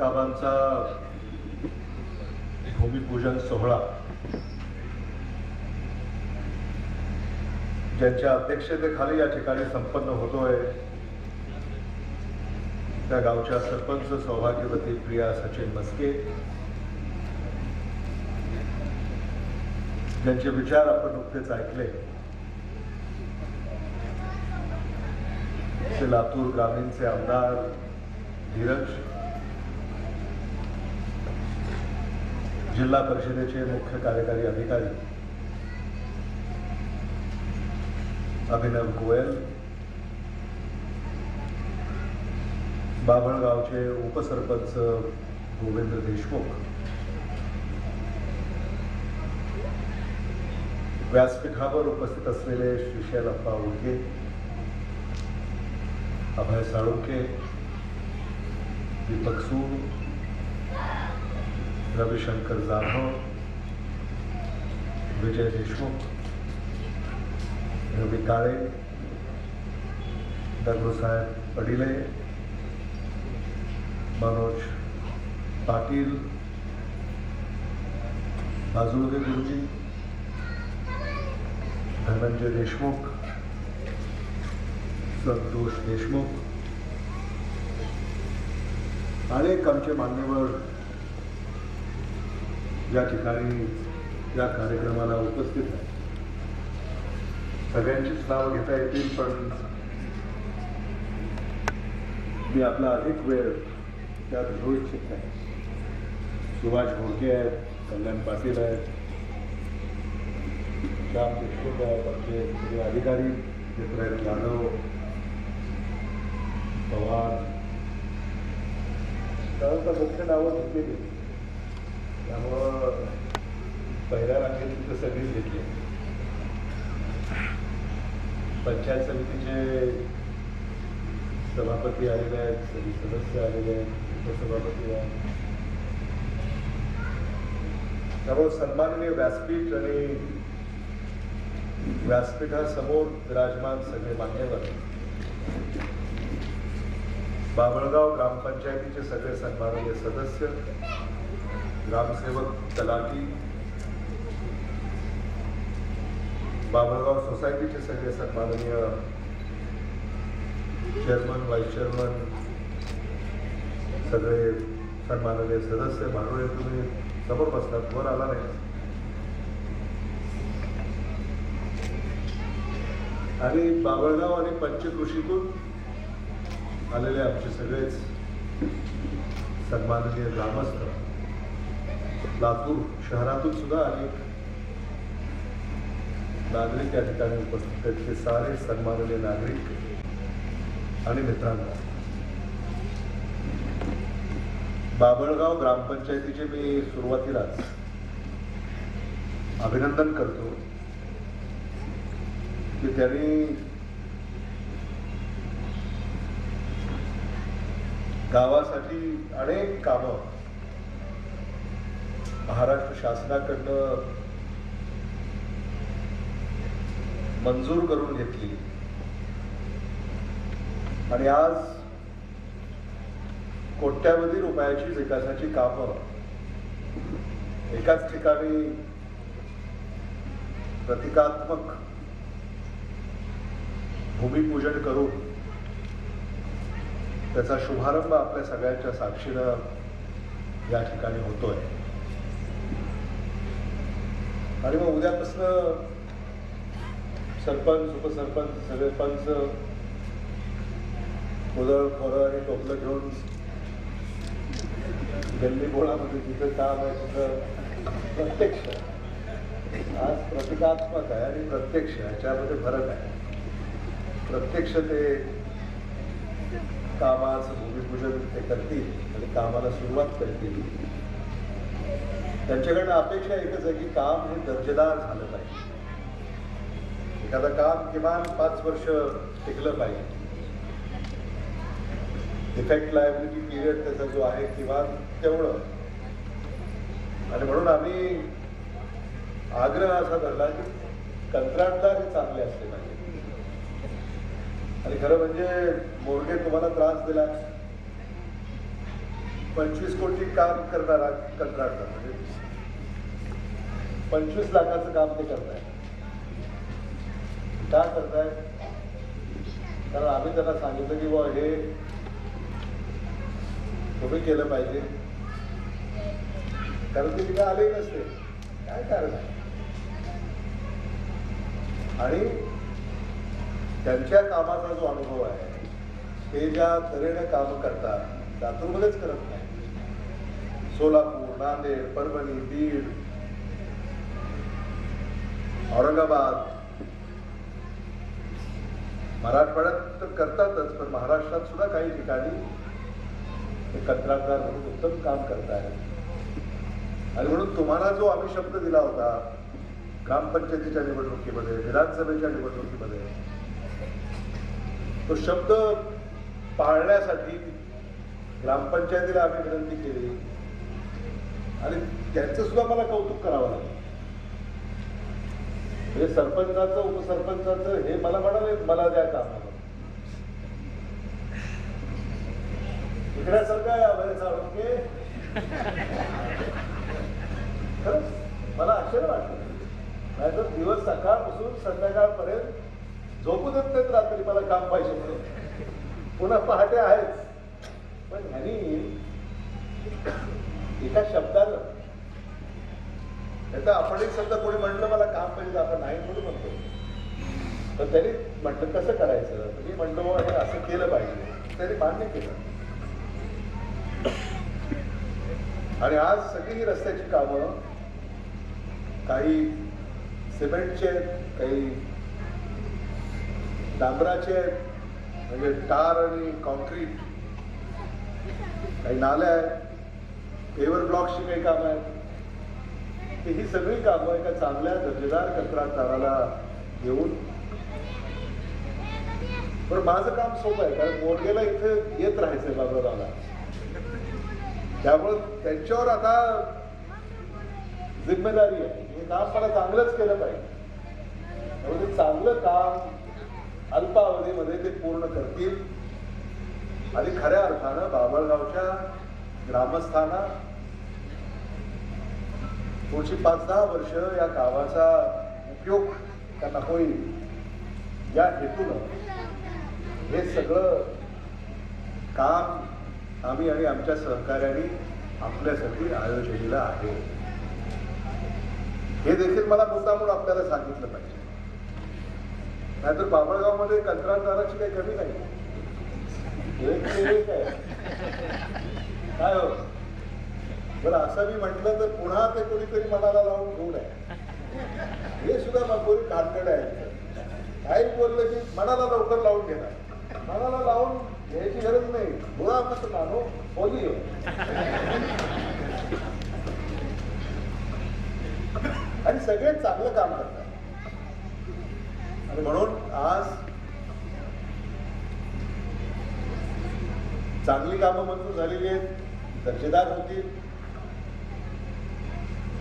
बाबांचा भूमिपूजन सोहळा ज्यांच्या अध्यक्षतेखाली या ठिकाणी संपन्न होतोय त्या गावच्या सरपंच सौभाग्यवती प्रिया सचिन मस्के, ज्यांचे विचार आपण नुकतेच ऐकले, ते लातूर ग्रामीणचे आमदार धीरज, जिल्हा परिषदेचे मुख्य कार्यकारी अधिकारी अभिनव गोयल, बाभळगावचे उपसरपंच गोविंद देशमुख, व्यासपीठावर उपस्थित असलेले श्रीशैल अप्पा उडगे, अभय साळुंके, दीपक सूर, रविशंकर जाधव, विजय देशमुख, रवी काळे, दगडूसाहेब पडिले, मनोज पाटील, बाजुळगे गुरुजी, धनंजय देशमुख, संतोष देशमुख, अनेक आमचे मान्यवर या ठिकाणी या कार्यक्रमाला उपस्थित आहे. सगळ्यांचीच नाव घेता येतील, पण मी आपला अधिक वेळ त्यात घेऊ इच्छित नाही. सुभाष घोडके आहेत, कल्याण पाटील आहेत, श्याम देशमुख आहेत, आमचे सगळे अधिकारी चित्रयन यादव, पवार, त्यानंतर मुख्य नावं घेतलेली, त्यामुळं पहिल्या रांगेत तिथं सगळीच घेतली. पंचायत समितीचे सभापती आलेले आहेत, सगळे सदस्य आलेले आहेत, उपसभापती आहेत. त्यामुळे सन्माननीय व्यासपीठ आणि व्यासपीठासमोर विराजमान सगळे मान्यवर, बाभळगाव ग्रामपंचायतीचे सगळे सन्माननीय सदस्य, ग्रामसेवक, तलाठी, बाभळगाव सोसायटीचे सगळे सन्माननीय चेअरमन, व्हाईस चेअरमन, सगळे सन्माननीय सदस्य. भानुळे तुम्ही समोर बसलात, वर आला नाही. आणि बाभळगाव आणि पंचकृषीतून आलेले आमचे सगळेच सन्माननीय ग्रामस्थ, लातूर शहरातून सुद्धा अनेक नागरिक या ठिकाणी उपस्थित आहेत. ते सारे सन्माननीय नागरिक आणि मित्रांनो, बाभळगाव ग्रामपंचायतीचे मी सुरुवातीलाच अभिनंदन करतो की त्यांनी गावासाठी अनेक कामं महाराष्ट्र शासनाकडनं मंजूर करून घेतली आणि आज कोट्यावधी रुपयाची विकासाची कामं एकाच ठिकाणी प्रतिकात्मक भूमिपूजन करून त्याचा शुभारंभ आपल्या सगळ्यांच्या साक्षीनं या ठिकाणी होतोय. आणि मग उद्यापासून सरपंच, उपसरपंच, सगळे पंच उदळ, खोरं आणि टोपलं घेऊन गल्ली बोळामध्ये जिथं काम आहे तिथं प्रत्यक्ष, आज प्रतिकात्मक आहे आणि प्रत्यक्ष याच्यामध्ये फरक आहे. प्रत्यक्ष ते कामाचं भूमिपूजन ते करतील आणि कामाला सुरुवात करतील. त्यांच्याकडनं अपेक्षा एकच आहे की काम हे दर्जेदार झालं पाहिजे. एखादं काम किमान 5 वर्ष टिकलं पाहिजे. इफेक्ट लायबिलिटी पिरियड त्याचा जो आहे किमान तेवढं. आणि म्हणून आम्ही आग्रह असा धरला की कंत्राटदार हे चांगले असले पाहिजे. आणि खरं म्हणजे मोर्गे तुम्हाला त्रास दिला, 25 कोटी काम करणारा कंत्राटदार, म्हणजे 25 लाखाचं काम ते करताय. का करताय? कारण आम्ही त्यांना सांगितलं की बुवा हे तुम्ही केलं पाहिजे, कारण ते तिथे आले नसते. काय कारण आहे? आणि त्यांच्या कामाचा जो अनुभव आहे, ते ज्या तऱ्हेने काम करतात लातूरमध्येच करत नाही. सोलापूर, नांदेड, परभणी, बीड, औरंगाबाद, मराठवाड्यात तर करतातच, पण महाराष्ट्रात सुद्धा काही ठिकाणी ते कंत्राटदार म्हणून उत्तम काम करतायत. आणि म्हणून तुम्हाला जो आम्ही शब्द दिला होता ग्रामपंचायतीच्या निवडणुकीमध्ये, विधानसभेच्या निवडणुकीमध्ये, तो शब्द पाळण्यासाठी ग्रामपंचायतीला आम्ही विनंती केली आणि त्यांचं सुद्धा मला कौतुक करावं लागलं. म्हणजे सरपंचाचं, उपसरपंचाचं हे मला म्हणाले मला द्या काम, इकड्यासारखं आहे आम्हाला साळुंके. खरंच मला आश्चर्य वाटलं. नाहीतर दिवस सकाळपासून संध्याकाळपर्यंत झोपू देत नाहीत रात्री मला काम पाहिजे म्हणून, पुन्हा पहाटे आहेच. पण ह्यांनी एका शब्दानं, आता आपण एक शब्द कोणी म्हटलं मला काम पाहिजे, आपण नाही म्हणून म्हणतो, तर त्यांनी म्हटलं कसं करायचं, मी म्हटलं हे असं केलं पाहिजे, त्यांनी मान्य केलं. आणि आज सगळी ही रस्त्याची कामं काही सिमेंटचे आहेत, काही डांबराचे आहेत, म्हणजे टार आणि कॉन्क्रीट, काही नाल्या आहेत, पेवर ब्लॉक्सची काही कामं आहेत. ही सगळी कामं एका चांगल्या दर्जेदार कंत्राटदाराला घेऊन, पण माझं काम सोपं आहे, कारण मोरगेला इथे येत राहायचंय बाबरावला, त्यामुळे त्यांच्यावर आता जिम्मेदारी आहे. हे काम मला चांगलंच केलं पाहिजे, म्हणजे चांगलं काम अल्पावधीमध्ये ते पूर्ण करतील आणि खऱ्या अर्थानं बाभळगावच्या ग्रामस्थांना पुढची 5-10 वर्ष या गावाचा उपयोग त्यांना होईल या हेतूनं हे सगळं काम आम्ही आणि आमच्या सहकार्याने आपल्यासाठी आयोजलेलं आहे. हे देखील मला मुद्दामून आपल्याला सांगितलं पाहिजे, नाहीतर बाभळगावमध्ये कंत्राटदाराची काही कमी नाही. काय हो बरं, असं मी म्हटलं तर पुन्हा ते कोणीतरी मनाला लावून घेऊ नये. हे सुद्धा मगोरी घातकड आहे. काही बोललं की मनाला लवकर लावून घेणार. मनाला लावून घ्यायची गरज नाही. बुरा मत मानो बोली हो. आणि सगळे चांगलं काम करतात. आणि म्हणून आज चांगली कामं मंजूर झालेली आहेत, दर्जेदार होतील,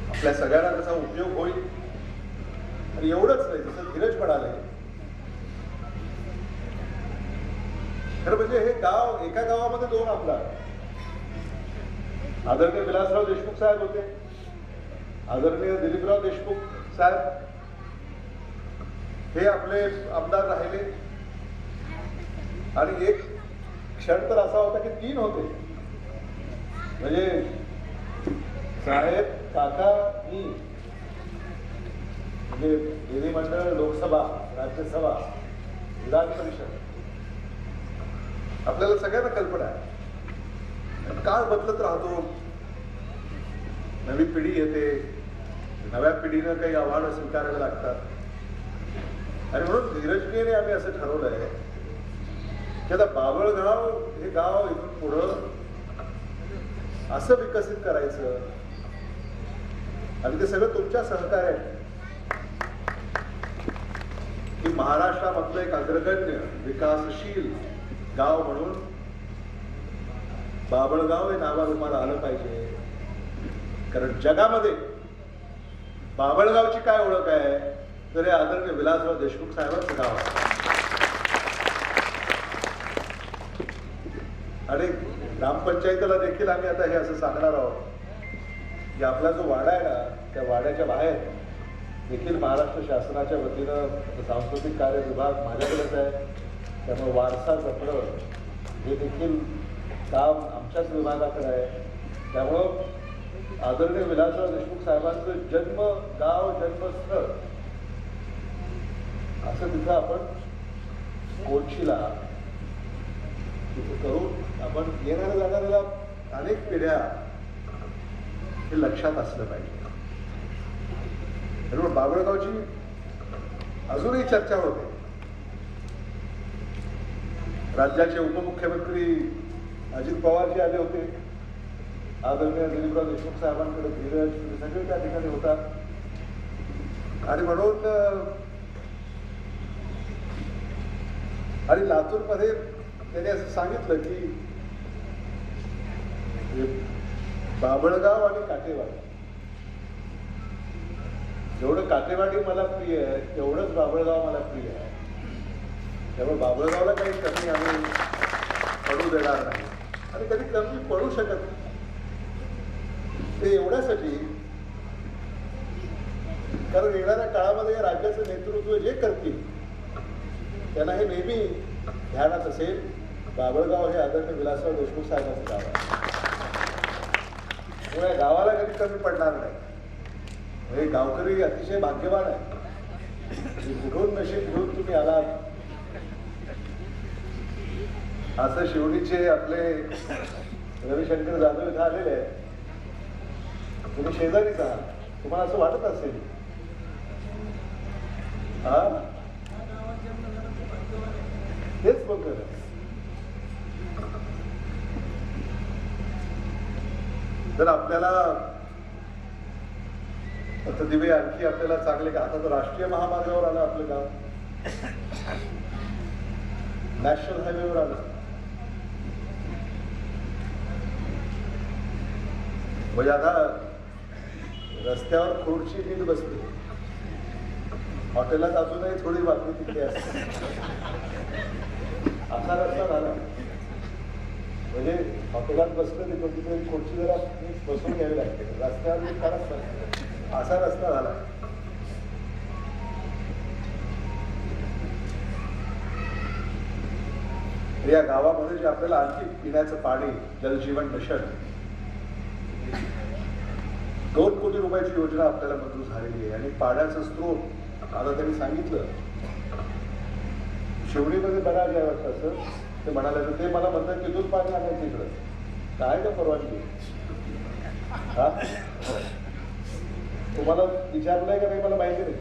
आपल्या सगळ्यांना त्याचा उपयोग होईल. आणि एवढंच नाही, जसं धीरज म्हणाले, खरं म्हणजे हे गाव, एका गावामध्ये 2 आमदार, आदरणीय विलासराव देशमुख साहेब होते, आदरणीय दिलीपराव देशमुख साहेब हे आपले आमदार राहिले. आणि एक क्षण तर असा होता की 3 होते, म्हणजे साहेब, काका, मी, म्हणजे विधिमंडळ, लोकसभा, राज्यसभा, विधान परिषद, आपल्याला सगळ्यांना कल्पना आहे. काळ बदलत राहतो, नवी पिढी येते, नव्या पिढीनं काही आव्हानं स्वीकारायला लागतात. आणि म्हणून धीरजने आम्ही असं ठरवलंय की आता बाभळगाव हे गाव इथून पुढं असं विकसित करायचं, आणि ते सगळं तुमच्या सहकार्याने, की महाराष्ट्रामधलं एक अग्रगण्य विकासशील गाव म्हणून बाभळगाव हे नावारूपाला आलं पाहिजे. कारण जगामध्ये बाभळगावची काय ओळख आहे, तर हे आदरणीय विलासराव देशमुख साहेबांचं गाव आहे. आणि ग्रामपंचायतीला देखील आम्ही आता हे असं सांगणार आहोत की आपला जो वाडा आहे ना, त्या वाड्याच्या बाहेर देखील महाराष्ट्र शासनाच्या वतीनं सांस्कृतिक कार्य विभाग माझ्याकडेच आहे, त्यामुळे वारसा जपणं हे देखील काम आमच्याच विभागाकडे आहे. त्यामुळं आदरणीय विलासराव देशमुख साहेबांचं जन्म गाव जन्मस्थळ असं तिथं आपण कोचीला तिथं करून आपण येणाऱ्या जाणाऱ्याला अनेक पिढ्या हे लक्षात असलं पाहिजे. बरोबर. बाभळगावची अजूनही चर्चा होते. राज्याचे उपमुख्यमंत्री अजित पवारजी आले होते, आदरणीय दिलीपराव देशमुख साहेबांकडे धीरज सगळे त्या ठिकाणी होता आणि म्हणून आणि लातूरमध्ये त्यांनी असं सांगितलं की बाभळगाव आणि काटेवाडी, जेवढं काटेवाडी मला प्रिय आहे तेवढंच बाभळगाव मला प्रिय आहे. त्यामुळे बाभळगावला काही कमी आम्ही पडू देणार नाही आणि कधी कमी पडू शकत नाही. ते एवढ्यासाठी कारण येणाऱ्या काळामध्ये या राज्याचं नेतृत्व जे करतील त्यांना हे नेहमी ध्यानात असेल, बाभळगाव हे आदरणीय विलासराव देशमुख साहेबांचं गाव आहे. त्यामुळे गावाला कधी कमी पडणार नाही. हे गावकरी अतिशय भाग्यवान आहे. कुठून नशीब घेऊन तुम्ही आलात. असं शिवणीचे आपले रविशंकर जाधव इथं आलेले आहेत, तुम्ही शेजारीच आहात, तुम्हाला असं वाटत असेल हा तेच बघ. जर आपल्याला आता दिवे आणखी आपल्याला चांगले का, आता तर राष्ट्रीय महामार्गावर आलं आपलं गाव, नॅशनल हायवेवर आलं. म्हणजे आता रस्त्यावर खुर्ची नीट बसते, हॉटेलात अजूनही थोडी बातमी तिकडे असते. असा रस्ता झाला म्हणजे हॉटेलात बसलं तिथं तिथे खुर्ची जरा बसून घ्यावी लागते, रस्त्यावर खराब असा रस्ता झाला. या गावामध्ये जे आपल्याला आणखी पिण्याचं पाणी जलजीवन मिशन 2 कोटी रुपयाची योजना आपल्याला मंजूर झालेली आहे आणि पाण्याचा स्रोत आता त्यांनी सांगितलं शिवणीमध्ये बघा जे वाटतं असं ते म्हणाले, तर ते मला म्हणतात तिथून पाणी आणायचं इकडं काय का परवानगी. हा तुम्हाला विचारलंय का नाही मला माहिती नाही.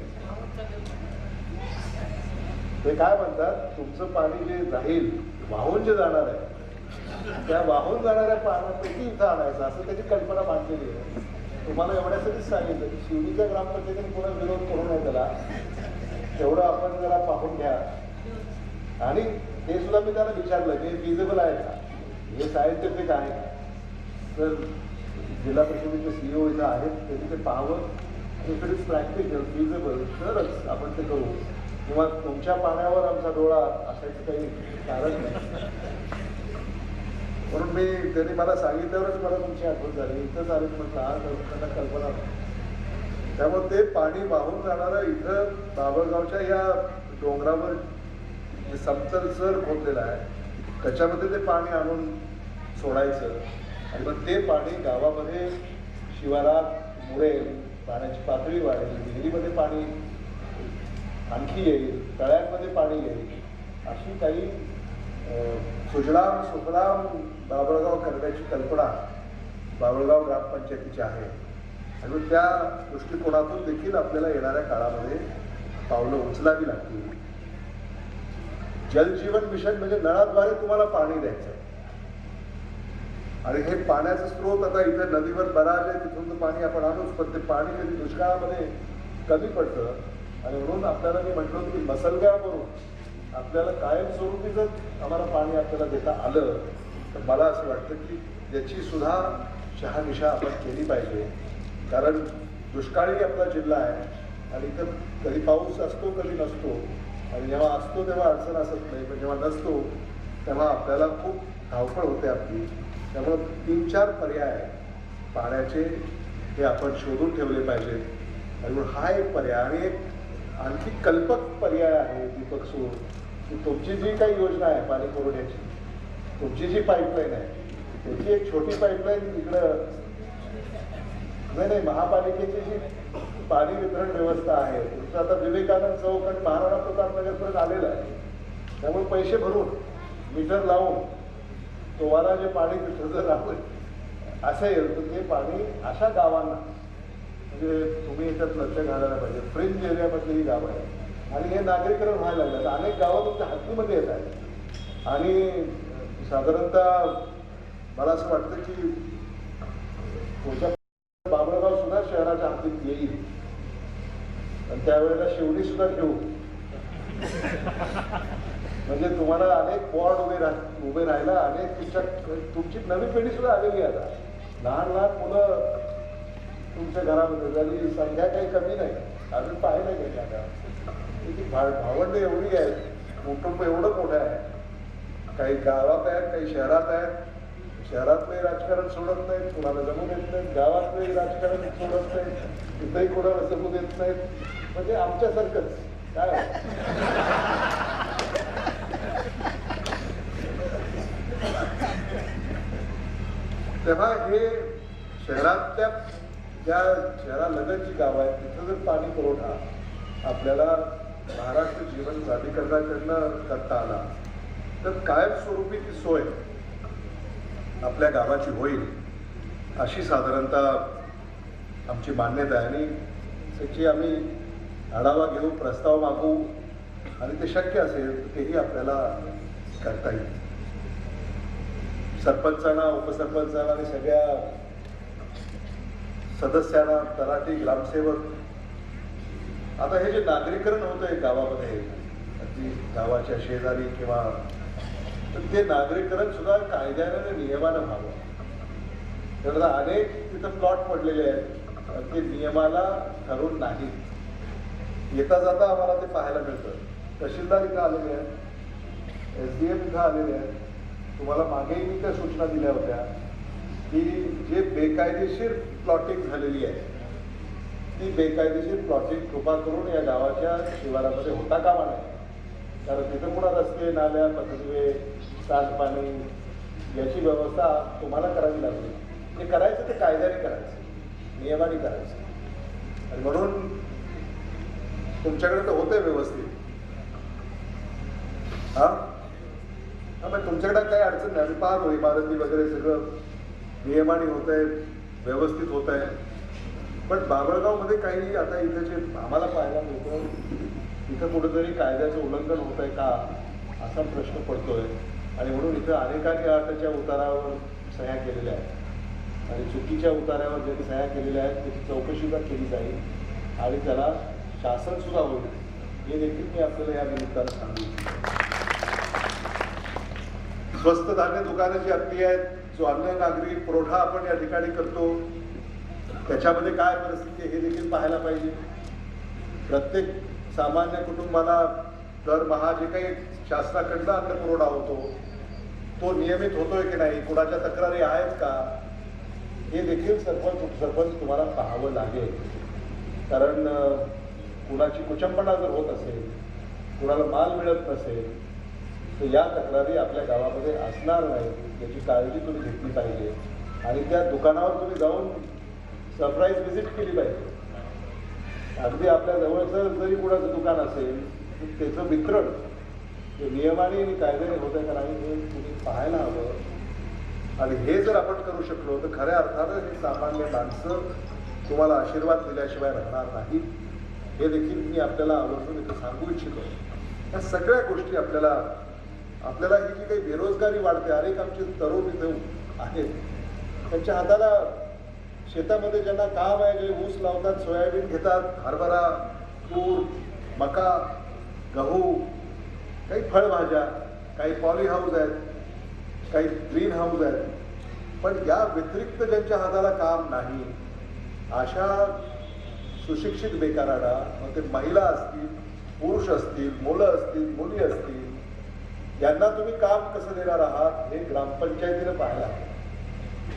ते काय म्हणतात तुमचं पाणी जे जाईल वाहून जे जाणार आहे त्या वाहून जाणाऱ्या पाण्यापैकी इथं आणायचं असं त्याची कल्पना मांडलेली आहे. तुम्हाला एवढ्यासाठीच सांगितलं की शिवणीच्या ग्रामपंचायतीने पुन्हा विरोध करू नये त्याला, तेवढं आपण जरा पाहून घ्या. आणि ते सुद्धा मी त्याला विचारलं की फिजिबल आहे का, हे सायंटिफिक आहे का. तर जिल्हा परिषदेचे CEO इथं आहेत, त्यांनी ते पाहावं, if it is practical feasible तरच आपण ते करू, किंवा तुमच्या पाण्यावर आमचा डोळा असायचं काही कारण नाही. म्हणून मी त्यांनी मला सांगितल्यावरच मला तुमची आठवण झाली, इथंच आले म्हटलं हा त्यांना कल्पना. त्यामुळे ते पाणी वाहून जाणारं इथं बाभळगावच्या या डोंगरावर जे समतल सर खोदलेला आहे त्याच्यामध्ये ते पाणी आणून सोडायचं आणि मग ते पाणी गावामध्ये शिवारात मुरेल, पाण्याची पातळी वाढेल, विहिरीमध्ये पाणी आणखी येईल, तळ्यांमध्ये पाणी येईल. अशी काही सुजलाम सुफलाम बाभळगाव करण्याची कल्पना बाभळगाव ग्रामपंचायतीची आहे आणि त्या दृष्टिकोनातून देखील आपल्याला येणाऱ्या काळामध्ये पावलं उचलावी लागतील. जलजीवन मिशन म्हणजे नळाद्वारे तुम्हाला पाणी द्यायचं आहे आणि हे पाण्याचा स्रोत आता इथे नदीवर बराच आहे, तिथून पाणी आपण आणूच, पण ते पाणी कधी दुष्काळामध्ये कमी पडतं आणि म्हणून आपल्याला मी म्हटलं होतं की मसलगाववरून आपल्याला कायमस्वरूपी जर आम्हाला पाणी आपल्याला देता आलं तर मला असं वाटतं की याची सुद्धा शहानिशा आपण केली पाहिजे. कारण दुष्काळी आपला जिल्हा आहे आणि इथं कधी पाऊस असतो कधी नसतो आणि जेव्हा असतो तेव्हा अडचण असत नाही, पण जेव्हा नसतो तेव्हा आपल्याला खूप धावपळ होते आपली. त्यामुळं 3-4 पर्याय पाण्याचे हे आपण शोधून ठेवले पाहिजेत. आणि म्हणून हा एक पर्याय. आणि एक आणखी कल्पक पर्याय आहे दीपक सूर, की तुमची जी काही योजना आहे पाणी पुरवठ्याची, तुमची जी पाईपलाईन आहे त्याची एक छोटी पाईपलाईन इकडं नाही महापालिकेची जी पाणी वितरण व्यवस्था आहे तुमचं आता विवेकानंद चौक आणि महाराणा प्रताप नगरपर्यंत आलेलं आहे. त्यामुळे पैसे भरून मीटर लावून तुम्हाला जे पाणी तिथं जर आपण असेल तर ते पाणी अशा गावांना, म्हणजे तुम्ही याच्यात लक्ष घालायला पाहिजे, फ्रिंज एरियामधली ही गावं आहे आणि हे नागरीकरण व्हायला लागलं. अनेक गावं तुमच्या हद्दीमध्ये येत आहेत आणि साधारणतः मला असं वाटतं की पुढच्या बाबळगाव सुद्धा शहराच्या हद्दीत येईल आणि त्यावेळेला शिवणी सुद्धा घेऊ. म्हणजे तुम्हाला अनेक वॉर्ड उभे राहायला अनेक तुमची नवी पिढी सुद्धा आलेली आहे. आता लहान लहान मुलं तुमच्या घरामध्ये झाली, संख्या काही कमी नाही, अजून पाहिलं नाही का भावंड एवढी आहेत, कुटुंब एवढं मोठं आहे. काही गावात आहेत, काही शहरात आहेत. शहरातले राजकारण सोडत नाहीत, कुणाला जमू देत नाहीत, गावातले राजकारण सोडत नाहीत, इथंही कुणाला जमू देत नाहीत. म्हणजे आमच्यासारखंच काय. तेव्हा हे शहरातल्या ज्या शहरालगत जी गावं आहेत तिथं जर पाणी पुरवठा आपल्याला महाराष्ट्र जीवन प्राधिकरणाकडनं करता आला तर कायमस्वरूपी ती सोय आपल्या गावाची होईल अशी साधारणतः आमची मान्यता आहे. आणि त्याची आम्ही आढावा घेऊ, प्रस्ताव मागू आणि ते शक्य असेल तर तेही आपल्याला करता येईल. सरपंचांना, उपसरपंचांना आणि सगळ्या सदस्यांना, तलाठी, ग्रामसेवक, आता हे जे नागरीकरण होत आहे गावामध्ये अगदी गावाच्या शेजारी किंवा, तर ते नागरीकरण सुद्धा कायद्याने नियमानं व्हावं. तर अनेक तिथं प्लॉट पडलेले आहेत ते नियमाला ठरून नाही. येता जाता आम्हाला ते पाहायला मिळतं. तहसीलदार इथं आलेले आहेत, SDM इथं आलेले आहेत. तुम्हाला मागेही मी त्या सूचना दिल्या होत्या की जे बेकायदेशीर प्लॉटिंग झालेली आहे ती बेकायदेशीर प्लॉटिंग कृपा करून या गावाच्या शिवारामध्ये होता कामा नये. कारण तिथं पुन्हा रस्ते, नाल्या, पथदिवे, सांडपाणी याची व्यवस्था तुम्हाला करावी लागली. ते करायचं ते कायद्याने करायचं, नियमाने करायचं. आणि म्हणून तुमच्याकडे तर होतंय व्यवस्थित. तुमच्याकडे काही अडचण नाही. आम्ही पाहतो इमारती वगैरे सगळं नियमाने होत आहे, व्यवस्थित होत आहे. पण बाबळगावमध्ये काही आता इथं जे आम्हाला पाहायला मिळतं इथं कुठंतरी कायद्याचं उल्लंघन होत आहे का असा प्रश्न पडतोय. आणि म्हणून इथं अनेकांनी आताच्या उतारावर सह्या केलेल्या आहेत आणि चुकीच्या उतार्यावर ज्यांनी सह्या केलेल्या आहेत त्याची चौकशीसुद्धा केली जाईल आणि त्याला शासन सुद्धा होईल हे देखील मी आपल्याला या निमित्तानं सांगू. स्वस्त धान्य दुकानं जी आपली आहेत, जो अन्न नागरी पुरवठा आपण या ठिकाणी करतो त्याच्यामध्ये काय परिस्थिती आहे हे देखील पाहायला पाहिजे. प्रत्येक सामान्य कुटुंबाला दरमहा जे काही शासनाकडनं अन्न पुरवठा होतो तो नियमित होतोय की नाही, कुणाच्या तक्रारी आहेत का, हे देखील सरपंच उपसरपंच तुम्हाला पाहावं लागेल. कारण कुणाची कुचंबना जर होत असेल, कुणाला माल मिळत नसेल तर या तक्रारी आपल्या गावामध्ये असणार नाही याची काळजी तुम्ही घेतली पाहिजे. आणि त्या दुकानावर तुम्ही जाऊन सरप्राईज व्हिजिट केली पाहिजे. अगदी आपल्या जवळचं जरी कुणाचं दुकान असेल तर त्याचं वितरण हे नियमाने आणि कायद्याने होत आहे का नाही हे तुम्ही पाहायला हवं. आणि हे जर आपण करू शकलो तर खऱ्या अर्थानं हे सामान्य माणसं तुम्हाला आशीर्वाद दिल्याशिवाय राहणार नाही. हे देखील मी आपल्याला आवर्जून इथं सांगू इच्छितो. या सगळ्या गोष्टी आपल्याला ही जी काही बेरोजगारी वाढते, अनेक आमचे तरुण इथे आहेत त्यांच्या हाताला शेतामध्ये ज्यांना काम आहे, जे ऊस लावतात, सोयाबीन घेतात, हरभरा, तूर, मका, गहू, काही फळभाज्या, काही पॉली हाऊस आहेत, काही ग्रीन हाऊस आहेत, पण या व्यतिरिक्त ज्यांच्या हाताला काम नाही अशा सुशिक्षित बेकारांना, मग ते महिला असतील, पुरुष असतील, मुलं असतील, मुली असतील, यांना तुम्ही काम कसं देणार आहात हे ग्रामपंचायतीनं पाहायला.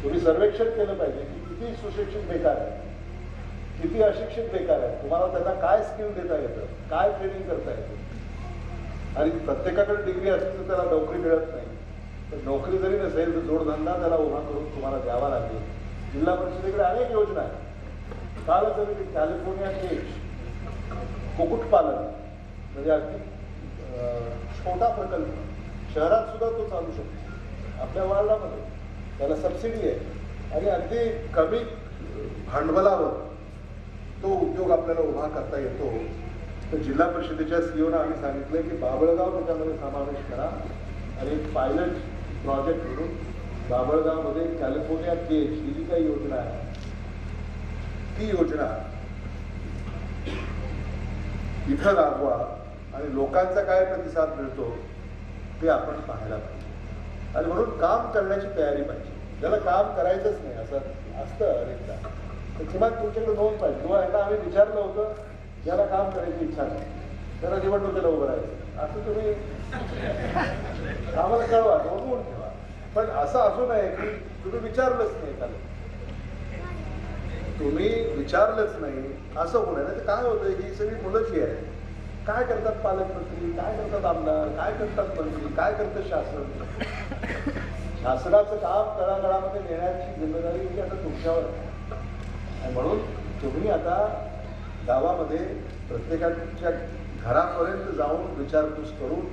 तुम्ही सर्वेक्षण केलं पाहिजे की किती सुशिक्षित बेकार आहे, किती अशिक्षित बेकार आहे, तुम्हाला त्यांना काय स्किल देता येतं, काय ट्रेनिंग करता येतं. आणि प्रत्येकाकडे डिग्री असली तर त्याला नोकरी मिळत नाही. तर नोकरी जरी नसेल तर जोडधंदा त्याला उभा करून तुम्हाला द्यावा लागेल. जिल्हा परिषदेकडे अनेक योजना आहेत. कालच आम्ही कॅलिफोर्निया केज कुक्कुटपालन म्हणजे अगदी छोटा प्रकल्प शहरात सुद्धा तो चालू शकतो. आपल्या वार्डामध्ये त्याला सबसिडी आहे आणि अगदी कमी भांडवलावर तो उद्योग आपल्याला उभा करता येतो. तर जिल्हा परिषदेच्या सीओना आम्ही सांगितलं की बाबळगाव त्याच्यामध्ये समावेश करा आणि एक पायलट प्रोजेक्ट म्हणून बाबळगावमध्ये कॅलिफोर्निया केज ही जी काही योजना आहे ती योजना इथं राबवा आणि लोकांचा काय प्रतिसाद मिळतो ते आपण पाहायला पाहिजे. आणि म्हणून काम करण्याची तयारी पाहिजे. ज्याला काम करायचंच नाही असं असतं अनेकदा तर किमान तुमच्याकडे नोंद पाहिजे. किंवा यांना आम्ही विचारलं होतं ज्याला काम करायची इच्छा नाही त्याला निवडणुकीला उभं राहायचं असं तुम्ही आम्हाला कळवा, नोंदवून ठेवा. पण असं असू नये की तुम्ही विचारलंच नाही त्याला, तुम्ही विचारलंच नाही असं होऊ नये. तर काय होतं की ही सगळी मुलं जी आहे काय करतात पालकमंत्री, काय करतात आमदार, काय करतात मंत्री, काय करतं शासन. शासनाचं काम तळागाळामध्ये नेण्याची जिम्मेदारी ही आता तुमच्यावर आहे. आणि म्हणून तुम्ही आता गावामध्ये प्रत्येकाच्या घरापर्यंत जाऊन विचारपूस करून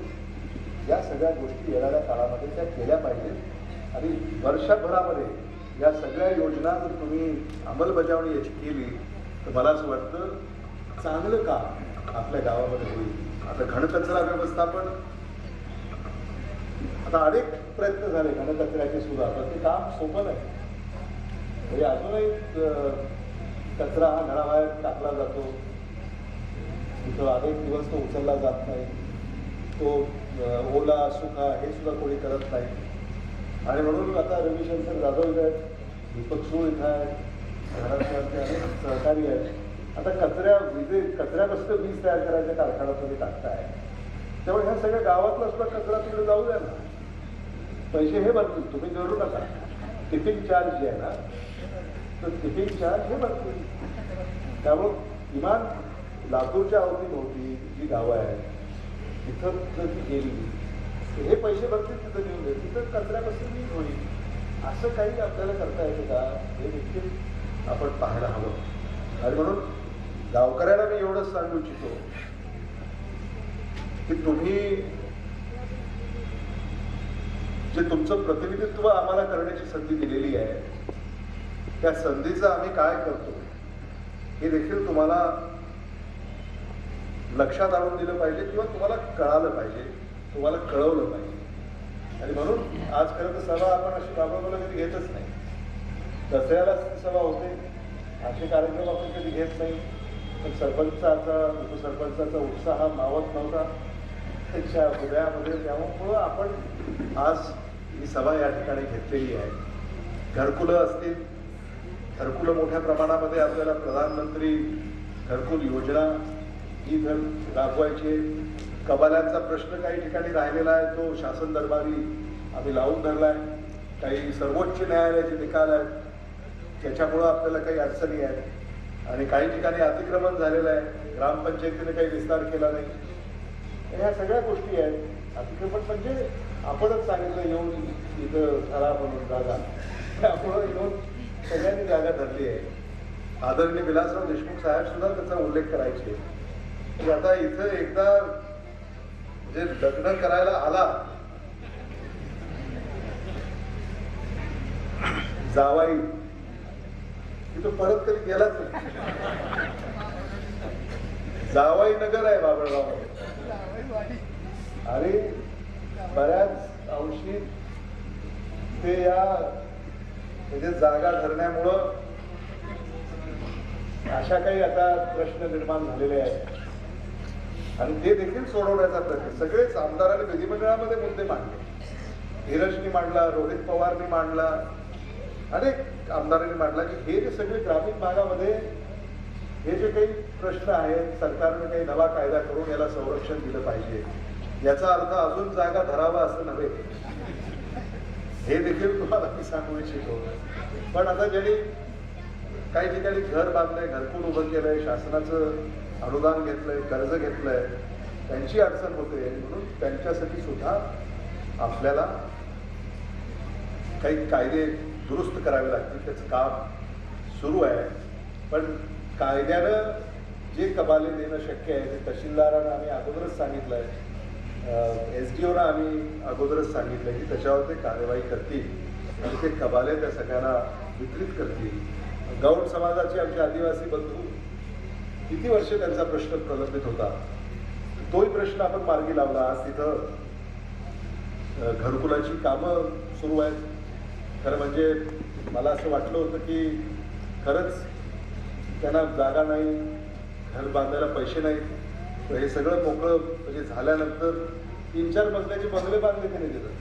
या सगळ्या गोष्टी येणाऱ्या काळामध्ये त्या केल्या पाहिजेत. आणि वर्षभरामध्ये या सगळ्या योजना जर तुम्ही अंमलबजावणी याची केली तर मला असं वाटतं चांगलं काम आपल्या गावामध्ये होईल. आता घनकचरा व्यवस्थापन आता अनेक प्रयत्न झाले घनकचऱ्याचे सुद्धा, पण ते काम सोपं नाही. म्हणजे अजूनही कचरा हा घराबाहेर टाकला जातो, तिथं अनेक दिवस तो उचलला जात नाही, तो ओला सुका हे सुद्धा कोणी करत नाही. आणि म्हणून आता रविशंकर जाधव इथं आहेत, दीपक सूळ इथं आहेत, महाराष्ट्राचे अनेक सहकारी आहेत. आता कचऱ्यापासून वीज तयार करायचा कारखाना तुम्ही टाकताय, त्यामुळे ह्या सगळ्या गावातला सुद्धा कचरा तिकडे जाऊ द्या ना. पैसे हे भरतील, तुम्ही जोडू नका. टिपिंग चार्ज जे आहे ना तर टिपिंग चार्ज हे भरतील. त्यामुळं किमान लातूरच्या अवतीभोवती जी गावं आहेत तिथं जर ती गेली हे पैसे भरतील, तिथं घेऊन दे, तिथं कचऱ्यापासून वीज होईल. असं काही आपल्याला करता येतं का हे देखील आपण पाहायला हवं. आणि म्हणून गावकऱ्याला मी एवढंच सांगू इच्छितो की तुम्ही जे तुमचं प्रतिनिधित्व आम्हाला करण्याची संधी दिलेली आहे त्या संधीचं आम्ही काय करतो हे देखील तुम्हाला लक्षात आणून दिलं पाहिजे किंवा तुम्हाला कळालं पाहिजे, तुम्हाला कळवलं पाहिजे. आणि म्हणून आज खरं तर सभा आपण अशी बाबाला कधी घेतच नाही. दसऱ्यालाच सभा होते, असे कार्यक्रम आपण कधी घेत नाही. पण सरपंचाचा उपसरपंचाचा उत्साह मावत नव्हता त्याच्या हृदयामध्ये. त्यामुळं आपण आज ही सभा या ठिकाणी घेतलेली आहे. घरकुलं असतील, घरकुलं मोठ्या प्रमाणामध्ये आपल्याला प्रधानमंत्री घरकुल योजना ही जर राबवायची. कबाल्यांचा प्रश्न काही ठिकाणी राहिलेला आहे, तो शासन दरबारी आम्ही लावून धरला आहे. काही सर्वोच्च न्यायालयाचे निकाल आहेत त्याच्यामुळं आपल्याला काही अडचणी आहेत. आणि काही ठिकाणी अतिक्रमण झालेलं आहे, ग्रामपंचायतीने काही विस्तार केला नाही. ह्या सगळ्या गोष्टी आहेत. अतिक्रमण म्हणजे आपणच सांगितलं येऊन इथं करा म्हणून जागा, त्यामुळं येऊन सगळ्यांनी जागा धरली आहे. आदरणीय विलासराव देशमुख साहेब सुद्धा त्याचा उल्लेख करायचे की आता इथं एकदा जे लग्न करायला आला जावाई तिथं परत कधी गेलाच नाही. जावाई नगर आहे बाबळगाव आणि बऱ्याच अंशी ते या म्हणजे जागा धरण्यामुळं अशा काही आता प्रश्न निर्माण झालेले आहेत आणि ते देखील सोडवण्याचा प्रयत्न सगळेच आमदारांनी विधिमंडळामध्ये मुद्दे मांडले. धीरजनी मांडला, रोहित पवारनी मांडला, अनेक आमदारांनी मांडला की हे जे सगळे ग्रामीण भागामध्ये हे जे काही प्रश्न आहेत सरकारने काही नवा कायदा करून याला संरक्षण दिलं पाहिजे. याचा अर्थ अजून जागा धरावा असं नव्हे, हे देखील तुम्हाला मी सांगू इच्छितो. पण आता ज्यांनी काही ठिकाणी घर बांधलंय, घरकुल उभं केलंय, शासनाचं अनुदान घेतलंय, कर्ज घेतलंय, त्यांची अडचण होते, म्हणून त्यांच्यासाठी सुद्धा आपल्याला काही कायदे दुरुस्त करावे लागतील. त्याचं काम सुरू आहे. पण कायद्यानं जे कबाले देणं शक्य आहे ते तहसीलदारांना आम्ही अगोदरच सांगितलं आहे, SDOना आम्ही अगोदरच सांगितलं की त्याच्यावर ते कार्यवाही करतील आणि ते कबाले त्या सगळ्यांना वितरित करतील. गौड समाजाचे आमचे आदिवासी बंधू किती वर्ष त्यांचा प्रश्न प्रलंबित होता, तोही प्रश्न आपण मार्गी लावला. आज तिथं घरकुलाची कामं सुरू आहेत. खरं म्हणजे मला असं वाटलं होतं की खरंच त्यांना जागा नाही, घर बांधायला पैसे नाहीत. हे सगळं मोकळं म्हणजे झाल्यानंतर 3-4 मजल्याचे बंगले बांधले त्यांनी तिथं.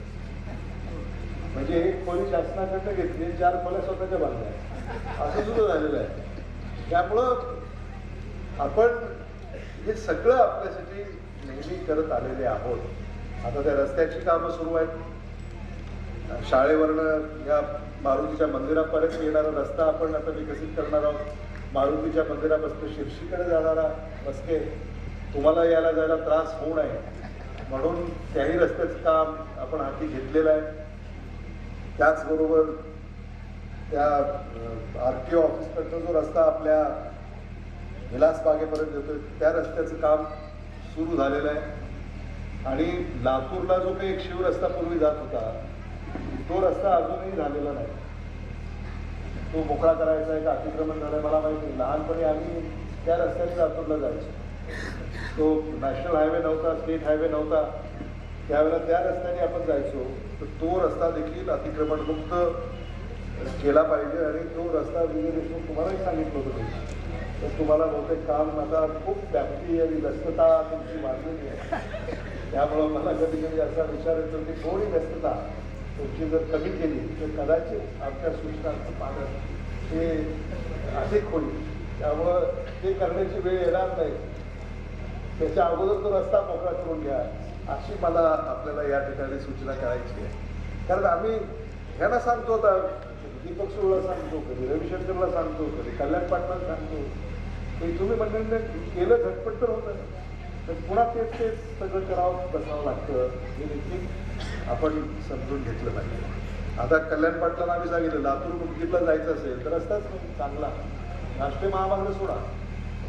म्हणजे एक खोली शासनाकडनं घेतली, 4 खोल्या स्वतःच्या बांधल्या, असं सुद्धा झालेलं आहे. त्यामुळं आपण हे सगळं आपल्यासाठी नेहमी करत आलेले आहोत. आता त्या रस्त्याची कामं सुरू आहेत. शाळेवरनं या मारुतीच्या मंदिरापर्यंत येणारा रस्ता आपण आता विकसित करणार आहोत. मारुतीच्या मंदिरापासून शिर्शीकडे जाणारा रस्ते तुम्हाला यायला जायला त्रास होऊ नये म्हणून त्याही रस्त्याचं काम आपण हाती घेतलेलं आहे. त्याचबरोबर त्या RTO ऑफिसकडचा जो रस्ता आपल्या विलासबागेपर्यंत येतोय त्या रस्त्याचं काम सुरू झालेलं आहे. आणि लातूरला जो काही एक शिवरस्ता पूर्वी जात होता तो रस्ता अजूनही झालेला नाही. तो मोकळा करायचा आहे का अतिक्रमण झालं मला माहिती नाही. लहानपणी आम्ही त्या रस्त्याने लातूरला जायचो. तो नॅशनल हायवे नव्हता, स्टेट हायवे नव्हता, त्यावेळेला त्या रस्त्याने आपण जायचो. तर तो रस्ता देखील अतिक्रमणमुक्त केला पाहिजे. आणि तो रस्ता विजय देशमुख तुम्हालाही सांगितलं होतं तर तुम्हाला बहुतेक काम आता खूप व्याप्ती आणि व्यस्तता तुमची वाढलेली आहे. त्यामुळं मला कधी कधी असा विचार येतो की थोडी व्यस्तता तुमची जर कमी केली तर कदाचित आमच्या सूचनांचं पालन हे अधिक होईल. त्यामुळं ते करण्याची वेळ येणार नाही. त्याच्या अगोदर तो रस्ता मोकळा करून घ्या अशी मला आपल्याला या ठिकाणी सूचना करायची आहे. कारण आम्ही ह्यांना सांगतो, आता दीपक सुरला सांगतो, कधी रविशंकरला सांगतो, कधी कल्याण पाटलाला सांगतो की तुम्ही मंडळीने केलं झटपट तर होतं, तर पुन्हा तेच सगळं करावं बसावं लागतं हे देखील आपण समजून घेतलं पाहिजे. आता कल्याण पाटलांना आम्ही सांगितलं लातूर मुंबईला जायचं असेल तर रस्ताच नाही चांगला, राष्ट्रीय महामार्ग सोडा,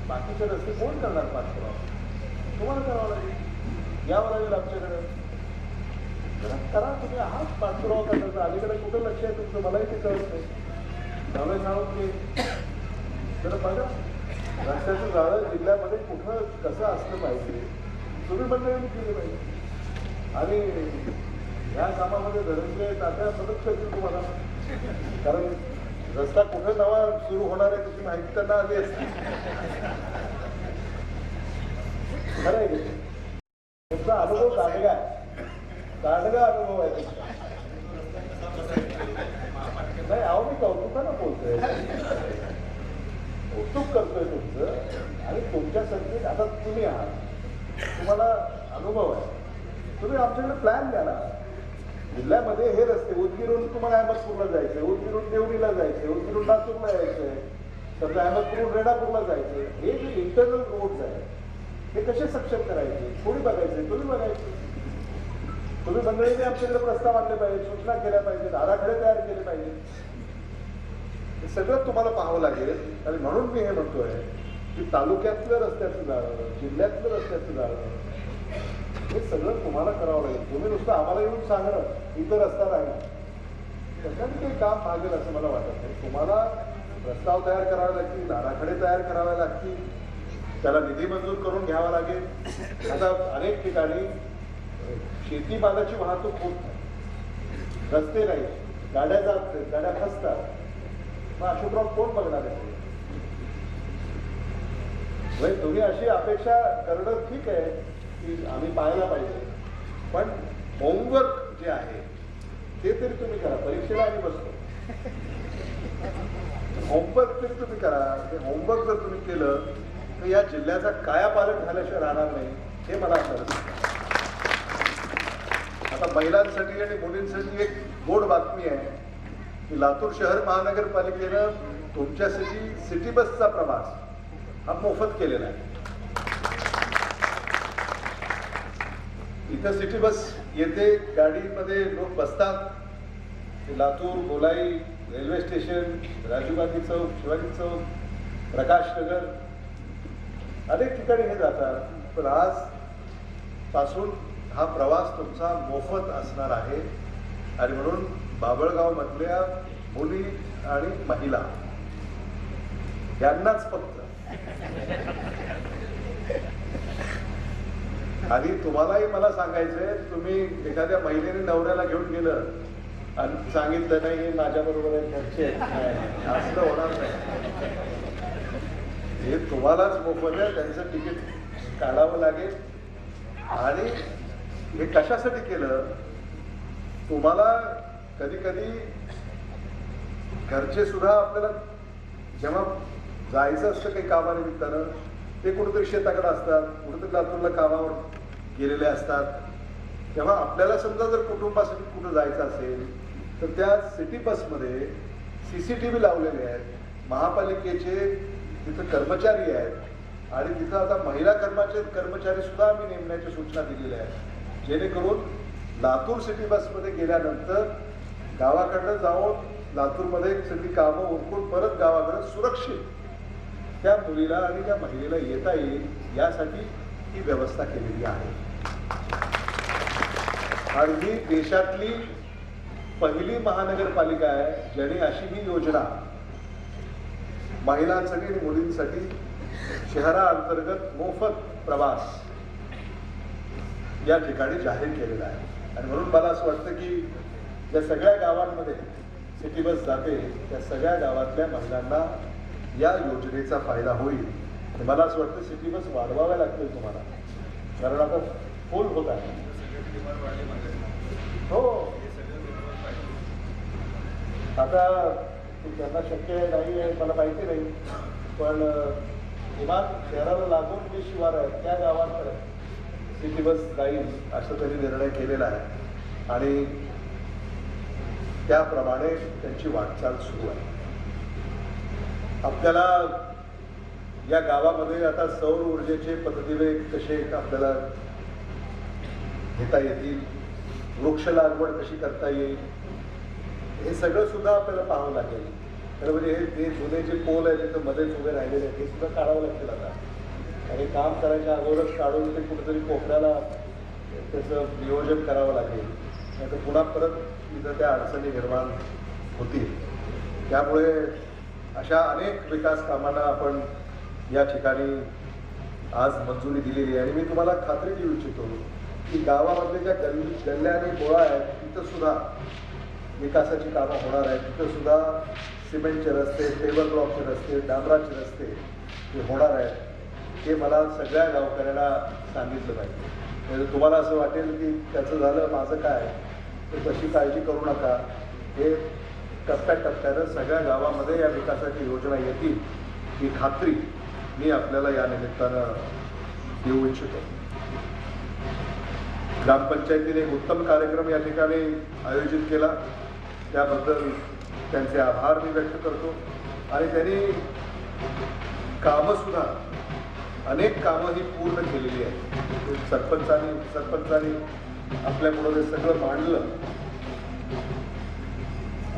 बाकीचे रस्ते कोण करणार पाठपुरावा? तुम्हाला करावं लागेल, यावं लागेल आमच्याकडे. करा तुम्ही आहात पाठपुरावा करण्याचा. अलीकडे कुठं लक्ष आहे तुमचं मलाही ते कळत नाही. नवले सांगून की जरा बघा रस्त्याचं जाळं जिल्ह्यामध्ये कुठं कसं असलं पाहिजे तुम्ही मंडळींनी केली पाहिजे. आणि या कामामध्ये धनंजय तात्या मदत करतील तुम्हाला. कारण रस्ता कुठं नवा सुरू होणार आहे त्याची माहिती त्यांना आली असते. खरं आहे की तुमचा अनुभव दांडगा अनुभव आहे तुमचा. नाही अहो मी कौतुकानं बोलतोय, कौतुक करतोय तुमचं. आणि तुमच्या संख्येत आता तुम्ही आहात, तुम्हाला अनुभव आहे. तुम्ही आमच्याकडे प्लॅन द्या ना. जिल्ह्यामध्ये हे रस्ते उदगीरून तुम्हाला अहमदपूरला जायचंय, उदगीरून देवणीला जायचंय, उदगीरून लातूरला यायचंय, समजा अहमदपूरून रेणापूरला जायचंय. हे जे इंटरनल रोड्स आहेत हे कसे सक्षम करायचे कोणी बघायचे? तुम्ही बघायचे. तुम्ही मंडळीने आमच्याकडे प्रस्ताव आणले पाहिजे, सूचना केल्या पाहिजेत, आराखडे तयार केले पाहिजे. हे सगळं तुम्हाला पाहावं लागेल. आणि म्हणून मी हे म्हणतोय की तालुक्यातलं रस्त्याचं जाळं, जिल्ह्यातलं रस्त्याचं जाळं हे सगळं तुम्हाला करावं लागेल. तुम्ही नुसतं आम्हाला येऊन सांगणं इथं रस्ता राहिला त्याच्याने काही काम मागेल असं मला वाटत नाही. तुम्हाला प्रस्ताव तयार करावे लागतील, आराखडे तयार करावे लागतील, त्याला निधी मंजूर करून घ्यावा लागेल. आता अनेक ठिकाणी शेतीमालाची वाहतूक होत नाही, रस्ते नाही, गाड्या जात नाहीत, गाड्या फसतात. मग अशोकराव कोण बघणार आहे? तुम्ही अशी अपेक्षा करणं ठीक आहे की आम्ही पाहायला पाहिजे, पण होमवर्क जे आहे ते तरी तुम्ही करा. परीक्षेला आम्ही बसतो, होमवर्क तरी तुम्ही करा. ते होमवर्क जर तुम्ही केलं तर या जिल्ह्याचा कायापालट झाल्याशिवाय राहणार नाही हे मला असं. आता महिलांसाठी आणि मुलींसाठी एक गोड बातमी आहे की लातूर शहर महानगरपालिकेनं तुमच्यासाठी सिटी बसचा प्रवास हा मोफत केलेला आहे. इथं सिटी बस येते, गाडीमध्ये लोक बसतात. लातूर, गोलाई, रेल्वे स्टेशन, राजीव गांधी चौक, शिवाजी चौक, प्रकाश नगर अनेक ठिकाणी हे जातात. पण आज पासून हा प्रवास तुमचा मोफत असणार आहे. आणि म्हणून बाभळगाव मधल्या मुली आणि महिला यांनाच फक्त आणि तुम्हालाही मला सांगायचंय, तुम्ही एखाद्या महिलेने नवऱ्याला घेऊन गेलं आणि सांगितलं नाही हे माझ्या बरोबर घरचे असं होणार नाही. हे तुम्हालाच मोफत आहे, त्यांचं तिकीट काढावं लागेल. आणि हे कशासाठी केलं, तुम्हाला कधी कधी घरचे सुद्धा आपल्याला जेव्हा जायचं असतं काही कामानिमित्तानं, ते कुठेतरी शेताकडे असतात, कुठेतरी लातूरला कामावर गेलेले असतात. तेव्हा आपल्याला समजा जर कुटुंबासाठी कुठं जायचं असेल तर त्या सिटी बसमध्ये CCTV लावलेले आहेत, महापालिकेचे तिथं कर्मचारी आहेत आणि तिथं आता महिला कर्मचारी सुद्धा आम्ही नेमण्याच्या सूचना दिलेल्या आहेत, जेणेकरून लातूर सिटी बसमध्ये गेल्यानंतर गावाकडनं जाऊन लातूरमध्ये सगळी कामं उरकून परत गावाकडे सुरक्षित त्या मुलीला आणि त्या महिलेला येता येईल यासाठी ही व्यवस्था केलेली आहे. आणि ही देशातली पहिली महानगरपालिका आहे ज्याने अशी ही योजना महिलांसाठी आणि मुलींसाठी शहराअंतर्गत मोफत प्रवास या ठिकाणी जाहीर केलेला आहे. आणि म्हणून मला असं वाटतं की ज्या सगळ्या गावांमध्ये सिटी बस जाते त्या सगळ्या गावातल्या महिलांना या योजनेचा फायदा होईल. आणि मला असं वाटतं सिटी बस वाढवाव्या लागतील तुम्हाला, कारण आता फुल होत आहे. हो, आता त्यांना शक्य नाही आहे मला माहिती नाही, पण किमान शहराला लागून जे शिवार आहेत त्या गावांपर्यंत सिटी बस जाईल असं त्यांनी निर्णय केलेला आहे आणि त्याप्रमाणे त्यांची वाटचाल सुरू आहे. आपल्याला या गावामध्ये आता सौर ऊर्जेचे पद्धतीने कसे आपल्याला घेता येतील, वृक्ष लागवड कशी करता येईल, हे सगळं सुद्धा आपल्याला पाहावं लागेल. तर म्हणजे हे जुने जे पोल आहे तिथं मध्येच उभे राहिलेले आहेत, हे सुद्धा काढावं लागतील आता. आणि काम करायच्या अगोदरच काढून ते कुठेतरी कोपऱ्याला त्याचं नियोजन करावं लागेल, नाही तर पुन्हा परत इथं त्या अडचणी निर्माण होतील. त्यामुळे अशा अनेक विकास कामांना आपण या ठिकाणी आज मंजुरी दिलेली आहे. आणि मी तुम्हाला खात्री देऊ इच्छितो की गावामधले ज्या गल्ल्या आणि बोळा आहेत तिथं सुद्धा विकासाची कामं होणार आहेत. तिथं सुद्धा सिमेंटचे रस्ते, पेवर ब्लॉकचे रस्ते, डांबराचे रस्ते हे होणार आहेत. हे मला सगळ्या गावकऱ्यांना सांगितलं पाहिजे. म्हणजे तुम्हाला असं वाटेल की त्याचं झालं माझं काय, तर तशी काळजी करू नका. हे टप्प्याटप्प्यानं सगळ्या गावामध्ये या विकासाची योजना येतील ही खात्री मी आपल्याला या निमित्तानं देऊ इच्छितो. ग्रामपंचायतीने एक उत्तम कार्यक्रम या ठिकाणी आयोजित केला, त्याबद्दल त्यांचे आभार मी व्यक्त करतो. आणि त्यांनी कामंसुद्धा अनेक कामं ही पूर्ण केलेली आहेत. सरपंचांनी आपल्यापुढं ते सगळं मांडलं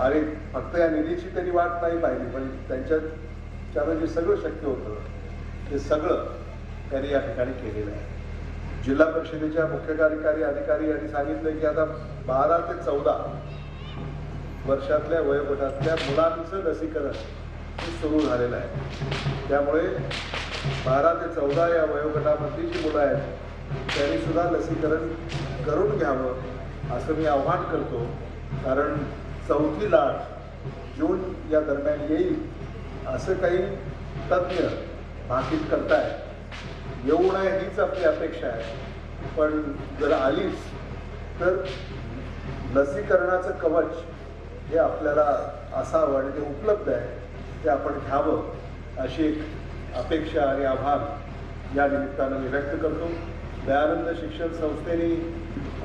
आणि फक्त या निधीची त्यांनी वाट नाही पाहिली, पण त्यांच्यानं जे सगळं शक्य होतं ते सगळं त्यांनी या ठिकाणी केलेलं आहे. जिल्हा परिषदेच्या मुख्य कार्यकारी अधिकारी यांनी सांगितलं की आता 12 ते 14 वर्षातल्या वयोगटातल्या मुलांचं लसीकरण सुरू झालेलं आहे. त्यामुळे 12 ते 14 या वयोगटामधली जी मुलं आहेत त्यांनी सुद्धा लसीकरण करून घ्यावं असं मी आव्हान करतो. कारण 4थी लाट जून या दरम्यान येईल असं काही तज्ज्ञ भाकीत करतायत. येऊ नये हीच आपली अपेक्षा आहे, पण जर आलीच तर लसीकरणाचं कवच हे आपल्याला असावं आणि ते उपलब्ध आहे ते आपण घ्यावं अशी एक अपेक्षा आणि आभार या निमित्तानं मी व्यक्त करतो. दयानंद शिक्षण संस्थेने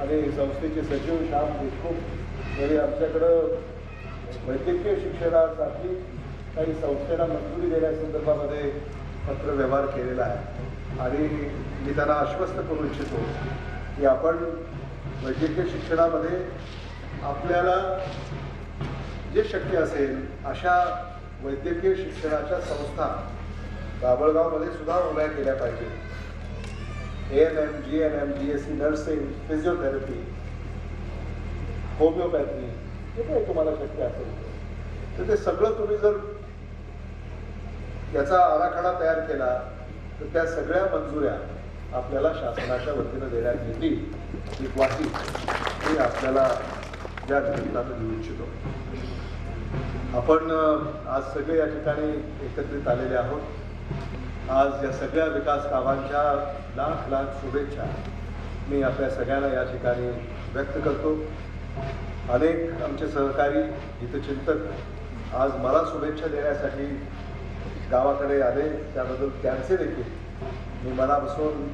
आणि संस्थेचे सचिव श्याम देशमुख यांनी आमच्याकडं वैद्यकीय शिक्षणासाठी काही संस्थेला मंजुरी देण्यासंदर्भामध्ये पत्रव्यवहार केलेला आहे आणि मी त्यांना आश्वस्त करू इच्छितो की आपण वैद्यकीय शिक्षणामध्ये आपल्याला जे शक्य असेल अशा वैद्यकीय शिक्षणाच्या संस्था बाभळगावमध्ये सुद्धा उभ्या केल्या पाहिजे. ANM, GNM, GSC, nursing, physiotherapy, homeopathy, जे काही तुम्हाला शक्य असेल तर ते सगळं तुम्ही जर याचा आराखडा तयार केला तर त्या सगळ्या मंजुऱ्या आपल्याला शासनाच्या वतीनं देण्यात येतील ही ग्वाही मी आपल्याला या निमित्तानं देऊ इच्छितो. आपण आज सगळे या ठिकाणी एकत्रित आलेले आहोत. आज या सगळ्या विकास कामांच्या लाख लाख शुभेच्छा मी आपल्या सगळ्यांना या ठिकाणी व्यक्त करतो. अनेक आमचे सहकारी हितचिंतक आज मला शुभेच्छा देण्यासाठी गावाकडे आले, त्याबद्दल त्यांचे देखील मी मनापासून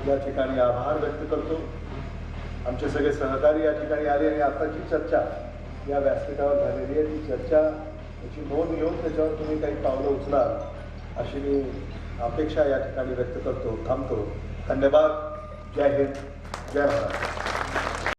या ठिकाणी आभार व्यक्त करतो. आमचे सगळे सहकारी या ठिकाणी आले आणि आताची चर्चा या व्यासपीठावर झालेली आहे, ती चर्चा याची नोंद घेऊन त्याच्यावर तुम्ही काही पावलं उचलाल अशी मी अपेक्षा या ठिकाणी व्यक्त करतो. थांबतो. धन्यवाद. जय हिंद, जय महाराष्ट्र.